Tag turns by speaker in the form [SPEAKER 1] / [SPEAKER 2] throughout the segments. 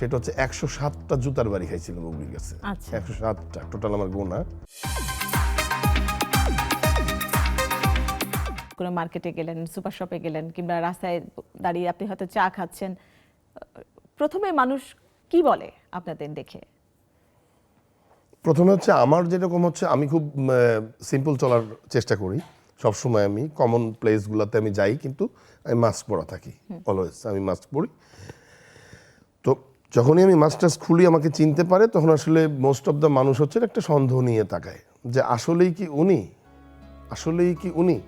[SPEAKER 1] সেটা হচ্ছে 107টা জুতার বাড়ি খাইছিল বুবলির কাছে। 107টা টোটাল আমার গোনা।
[SPEAKER 2] কোনো মার্কেটে গেলেন, সুপার শপে গেলেন, কিংবা রাস্তায় দাঁড়িয়ে আপনি হয়তো চা খাচ্ছেন, প্রথমে মানুষ কি বলে আপনাদের দেখে?
[SPEAKER 1] প্রথমে হচ্ছে আমার যেরকম হচ্ছে, আমি খুব সিম্পল চলার চেষ্টা করি সবসময়। আমি কমন প্লেসগুলোতে আমি যাই, কিন্তু আমি মাস্ক পরা থাকি অলওয়েজ। আমি মাস্ক পরি। তো যখনই আমি মাস্কটা খুলি আমাকে চিনতে পারে, তখন আসলে মোস্ট অফ দ্য মানুষ হচ্ছে একটা সন্দেহ নিয়ে তাকায় যে আসলেই কি উনি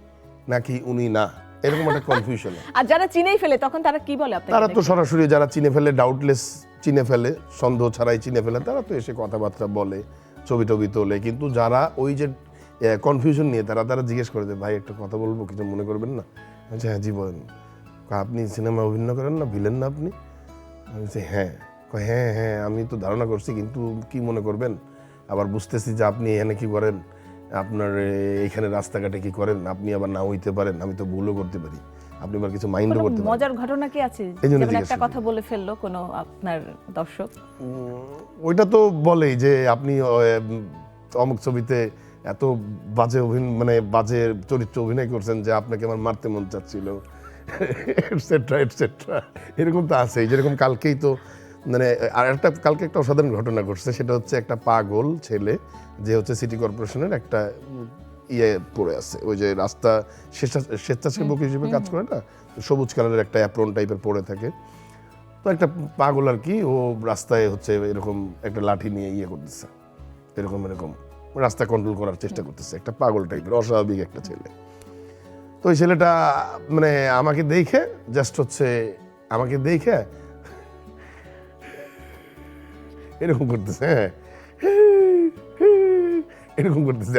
[SPEAKER 1] নাকি উনি না, এরকম একটা কনফিউশন।
[SPEAKER 2] আর যারা চিনেই ফেলে তখন তারা কি বলে আপনাকে?
[SPEAKER 1] তারা তো সরাসরি, যারা চিনে ফেলে, ডাউটলেস চিনে ফেলে, সন্দেহ ছাড়াই চিনে ফেলে, তারা তো এসে কথাবার্তা বলে, ছবি টবি তোলে। কিন্তু যারা ওই যে কনফিউশন নিয়ে তারা জিজ্ঞেস করে যে ভাই একটা কথা বলবো, কিছু মনে করবেন না? আচ্ছা হ্যাঁ জি বলেন। আপনি সিনেমায় অভিনয় করেন না, ভিলেন না আপনি? আমি বলছি হ্যাঁ। হ্যাঁ হ্যাঁ আমি তো ধারণা করছি, কিন্তু কি মনে করবেন? আবার বুঝতেছি যে আপনি এখানে কি করেন, আপনার এখানে রাস্তাঘাটে কি করেন, আপনি আবার না হইতে পারেন, আমি তো ভুলও করতে পারি, আপনি আবার কিছু মাইন্ডও করতে পারেন।
[SPEAKER 2] মজার ঘটনা কি আছে, যেমন একটা কথা বলে ফেললো কোনো আপনার দর্শক?
[SPEAKER 1] ওইটা তো বলেই যে আপনি অমুক ছবিতে এত বাজে মানে বাজে চরিত্র অভিনয় করছেন যে আপনাকে আমার মারতে মন চাচ্ছিল, এটসেট্রা এটসেট্রা। এরকম তো আছেই। যেরকম কালকেই তো মানে কালকে একটা অসাধারণ ঘটনা ঘটছে। সেটা হচ্ছে একটা পাগল ছেলে যে হচ্ছে সিটি কর্পোরেশনের একটা পড়ে আছে, ওই যে রাস্তা স্বেচ্ছাসেবক হিসেবে কাজ করে না, সবুজ কালারের একটা অ্যাপ্রন টাইপের পরে থাকে। তো একটা পাগল আর কি, ও রাস্তায় হচ্ছে এরকম একটা লাঠি নিয়ে করতেছে, এরকম রাস্তা কন্ট্রোল করার চেষ্টা করতেছে। একটা পাগল টাইপের অস্বাভাবিক একটা ছেলে। তো ওই ছেলেটা মানে আমাকে দেখে এরকম করতেছে, হ্যাঁ এরকম করতেছে।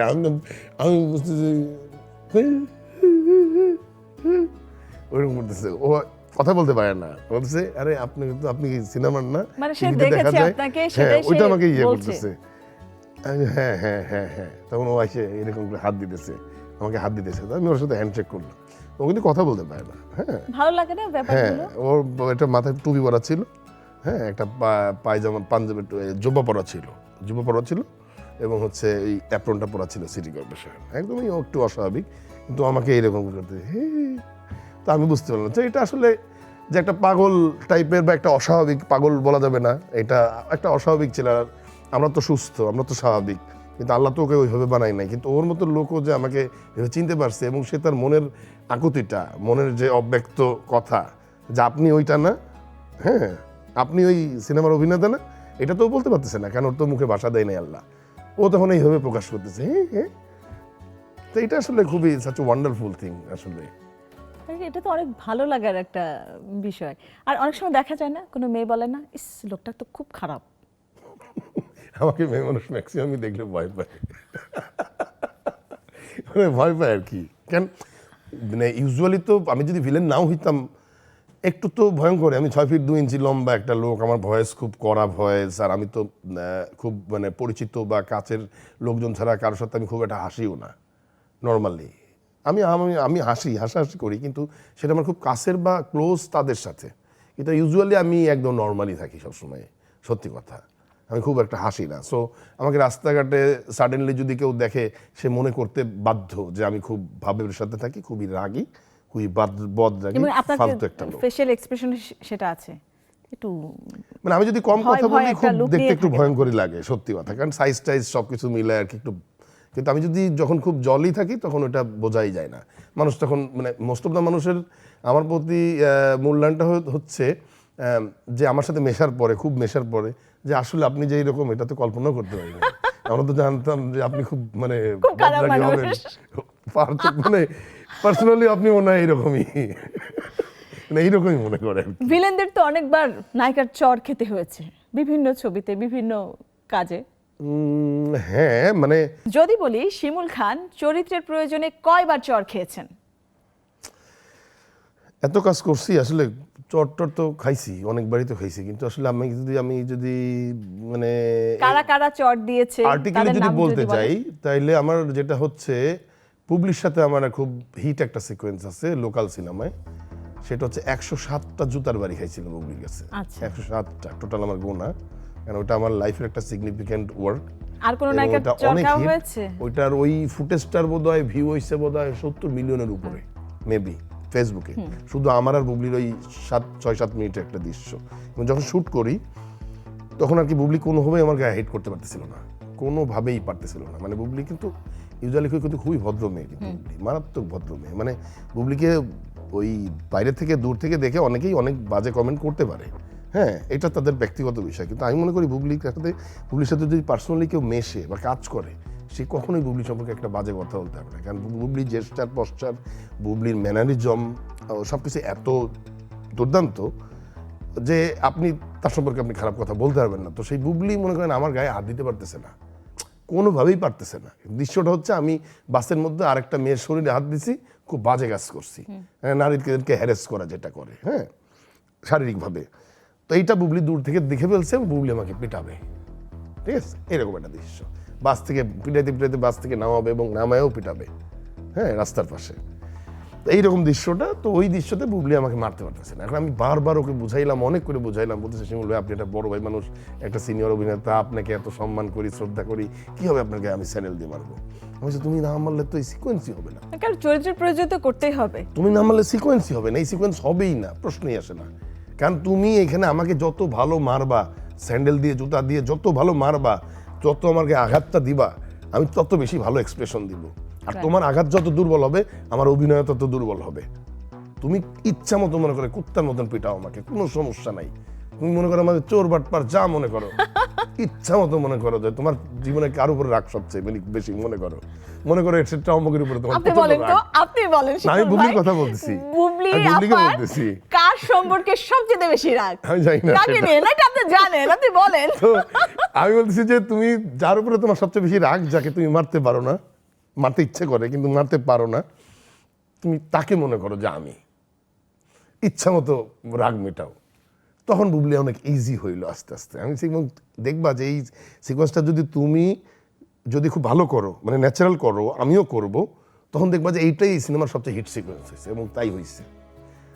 [SPEAKER 1] আমি বুঝতেছি ওইরকম করতেছে। ও কথা বলতে পারে না, বলতেছে আরে আপনি সিনেমার না, দেখা যায়, হ্যাঁ ওইটা আমাকে করতেছে। হ্যাঁ হ্যাঁ হ্যাঁ হ্যাঁ। তখন ও এসে এরকম করে আমাকে হাত দিতেছে। আমি ওর সাথে হ্যান্ডশেক করলাম। ও কিন্তু কথা বলতে পারে না। হ্যাঁ
[SPEAKER 2] ভালো লাগে না ব্যাপারগুলো?
[SPEAKER 1] ওর একটা মাথায় টুপি পরা ছিল, হ্যাঁ একটা পায়জামা পাঞ্জাবি জুব্বা পরা ছিল, এবং হচ্ছে এই অ্যাপ্রনটা পরা ছিল সিটি কর্পোরেশন। একদমই ও একটু অস্বাভাবিক, কিন্তু আমাকে এইরকম করতে। তো আমি বুঝতে পারলাম যে এটা আসলে যে একটা পাগল টাইপের বা একটা অস্বাভাবিক, পাগল বলা যাবে না, এটা একটা অস্বাভাবিক ছিল। আমরা তো সুস্থ, আমরা তো স্বাভাবিক, কিন্তু আল্লাহ তো ওকে ওইভাবে বানাই নাই। কিন্তু ওর মতো লোকও যে আমাকে চিনতে পারছে, এবং সে তার মনের আকুতিটা, মনের যে অব্যক্ত কথা যে আপনি ওইটা না, হ্যাঁ আপনি ওই সিনেমার অভিনেতা না, এটা তো বলতে পারতেছে না, কারণ ওর তো মুখে ভাষা দেয় নাই আল্লাহ। ও তখন এইভাবে প্রকাশ করতেছে। হ্যাঁ তো এটা আসলে খুবই সাচ ওয়ান্ডারফুল থিং আসলে।
[SPEAKER 2] এটা তো অনেক ভালো লাগার একটা বিষয়। আর অনেক সময় দেখা যায় না, কোনো মেয়ে বলে না, ইস লোকটা তো খুব খারাপ?
[SPEAKER 1] আমাকে মেয়ে মানুষ ম্যাক্সিমামই দেখলে ভয় পায়, ভয় পায় আর কি। কেন মানে ইউজুয়ালি তো আমি যদি ভিলেন নাও হইতাম, একটু তো ভয়ঙ্কর। আমি 6 ফিট 2 ইঞ্চি লম্বা একটা লোক, আমার ভয়েস খুব কড়া ভয়েস, আর আমি তো খুব মানে পরিচিত বা কাছের লোকজন ছাড়া কারোর সাথে আমি খুব একটা হাসিও না নর্মালি। আমি হাসাহাসি করি, কিন্তু সেটা আমার খুব কাছের বা ক্লোজ তাদের সাথে। কিন্তু ইউজুয়ালি আমি একদম নর্মালি থাকি সবসময়, সত্যি কথা। আমি খুব একটা হাসি না। সো আমাকে রাস্তাঘাটে সাডেনলি যদি কেউ দেখে, সে মনে করতে বাধ্য যে আমি খুব ভাবের সাথে থাকি, খুবই রাগী, খুবই বদরাগী, ফালতু একটা লোক।
[SPEAKER 2] ফেশিয়াল এক্সপ্রেশন সেটা আছে একটু,
[SPEAKER 1] মানে আমি যদি কম কথা বলি খুব দেখতে একটু ভয়ঙ্করই লাগে, সত্যি কথা। কারণ সাইজ টাইজ সবকিছু মিলে আর কি একটু। কিন্তু আমি যদি যখন খুব জলই থাকি, তখন ওটা বোঝাই যায় না। মানুষ তখন মানে মোস্ট অফ দ্য মানুষের আমার প্রতি মূল্যায়নটা হচ্ছে যে আমার সাথে খুব মেশার পরে, যে আসলে আপনি যে এইরকম, এটা তো কল্পনাও করতে পারি না। আমরা তো জানতাম যে আপনি খুব মানে বদরাগী হবেন, মানে পার্সোনালি আপনি মনে হয় এইরকমই, মানে এইরকমই মনে করেন।
[SPEAKER 2] ভিলেনদের তো অনেকবার নায়িকার চর খেতে হয়েছে, বিভিন্ন ছবিতে, বিভিন্ন কাজে।
[SPEAKER 1] হ্যাঁ মানে
[SPEAKER 2] যদি বলি, শিমুল খান চরিত্রের প্রয়োজনে কয়বার চর খেয়েছেন?
[SPEAKER 1] এত কাজ করছি আসলে, চট তো খাইছি, অনেকবারই তো খাইছি, কিন্তু আসলে আমি যদি মানে
[SPEAKER 2] কারা চট দিয়েছে
[SPEAKER 1] আর্টিকেলে যদি বলতে যাই, তাইলে আমার যেটা হচ্ছে, পুবলির সাথে আমার খুব হিট একটা সিকোয়েন্স আছে লোকাল সিনেমায়। সেটা হচ্ছে 107টা জুতার বাড়ি খাইছিল বুবলির কাছে।
[SPEAKER 2] আচ্ছা।
[SPEAKER 1] 107টা টোটাল আমার গোনা, কারণ ওটা আমার লাইফের একটা সিগনিফিক্যান্ট ওয়ার্ক।
[SPEAKER 2] আর কোন নায়িকার চরকাও হয়েছে?
[SPEAKER 1] ওইটার ওই ফুটেজটার বোধহয় ভিউ হইছে বোধহয় 70 মিলিয়নের উপরে মেবি ফেসবুকে, শুধু আমার আর বুবলির ওই 6-7 মিনিটের একটা দৃশ্য। এবং যখন শ্যুট করি তখন আর কি বুবলি কোনোভাবেই আমার গায়ে হেড করতে পারতেছিল না, কোনোভাবেই পারতেছিল না। মানে বুবলি কিন্তু ইউজুয়ালি কিন্তু খুবই ভদ্র মেয়ে, কিন্তু বুবলি মারাত্মক ভদ্র মেয়ে। মানে বুবলিকে ওই বাইরে থেকে দূর থেকে দেখে অনেকেই অনেক বাজে কমেন্ট করতে পারে, হ্যাঁ, এটা তাদের ব্যক্তিগত বিষয়। কিন্তু আমি মনে করি বুবলির সাথে যদি পার্সোনালি কেউ মেশে বা কাজ করে, সে কখনোই বুবলি সম্পর্কে একটা বাজে কথা বলতে পারবে না। কারণ বুবলির জেস্টার পশ্চার, বুবলির ম্যানারিজম সব কিছু এত দুর্দান্ত যে আপনি তার সম্পর্কে আপনি খারাপ কথা বলতে পারবেন না। তো সেই বুবলি মনে করেন আমার গায়ে হাত দিতে পারতেছে না, কোনোভাবেই পারতেছে না। দৃশ্যটা হচ্ছে আমি বাসের মধ্যে আরেকটা মেয়ের শরীরে হাত দিছি, খুব বাজে কাজ করছি, নারীদেরকে হ্যারেস করা যেটা করে, হ্যাঁ, শারীরিকভাবে। তো এইটা বুবলি দূর থেকে দেখে ফেলছে, বুবলি আমাকে পিটাবে, ঠিক আছে, এরকম একটা দৃশ্য। বাস থেকে পিটাইতে পিটাইতে বাস থেকে নামাবে এবং নামায়ও পিটাবে, হ্যাঁ, রাস্তার পাশে। তো এইরকম দৃশ্যটা, তো ওই দৃশ্যতে বুবলি আমাকে মারতে পারতেছে না। এখন আমি বারবার ওকে বুঝাইলাম, অনেক করে বুঝাইলাম, বলতেছে শিমুল ভাই আপনি একটা বড় ভাই মানুষ, একটা সিনিয়র অভিনেতা, আপনাকে এত সম্মান করি, শ্রদ্ধা করি, কি হবে আপনাকে আমি চ্যানেল দিয়ে মারবো? আমি বলছি তুমি না মারলে তো এই সিকোয়েন্সই হবে না,
[SPEAKER 2] কারণ চরিত্রের প্রয়োজন তো করতেই হবে।
[SPEAKER 1] তুমি না মারলে সিকোয়েন্সই হবে না, এই সিকোয়েন্স হবেই না, প্রশ্নই আসে না। কারণ তুমি এখানে আমাকে যত ভালো মারবা, স্যান্ডেল দিয়ে জুতা দিয়ে যত ভালো মারবা, যত আমাকে আঘাতটা দিবা, আমি তত বেশি ভালো এক্সপ্রেশন দিব। আর তোমার আঘাত যত দুর্বল হবে, আমার অভিনয় তত দুর্বল হবে। তুমি ইচ্ছা মতো মনে করে কুত্তার মতন পিটাও আমাকে, কোনো সমস্যা নাই। তুমি মনে করো আমাদের চোর বাটপার যা মনে করো, ইচ্ছা মতো মনে করো, যে তোমার জীবনে কার উপরে রাগ সবচেয়ে বেশি মনে করো সেটা অম্মকের উপরে তোমার
[SPEAKER 2] আপনি বলেন তো, আপনি বলেন।
[SPEAKER 1] আমি বুবলির কথা বলতেছি,
[SPEAKER 2] বুবলি
[SPEAKER 1] বুবলিকে
[SPEAKER 2] আপা
[SPEAKER 1] বলতেছি,
[SPEAKER 2] কার সম্পর্কে সবচেয়ে বেশি রাগ?
[SPEAKER 1] আমি জানি না
[SPEAKER 2] কাকে নিয়ে? না, এটা আপনি জানেন, আপনি বলেন।
[SPEAKER 1] তো আমি বলতেছি যে তুমি যার উপরে তোমার সবচেয়ে বেশি রাগ, যাকে তুমি মারতে পারো না, মারতে ইচ্ছে করে কিন্তু মারতে পারো না, তুমি তাকে মনে করো যে আমি ইচ্ছা মতো রাগ মেটাও। তখন বুবলি অনেক ইজি হইল আস্তে আস্তে। আমি দেখবা যে এই সিকোয়েন্সটা যদি খুব ভালো করো, মানে ন্যাচারাল করো, আমিও করব, তখন দেখবা যে এইটাই সিনেমার সবচেয়ে হিট সিকোয়েন্স হয়েছে, এবং তাই হয়েছে।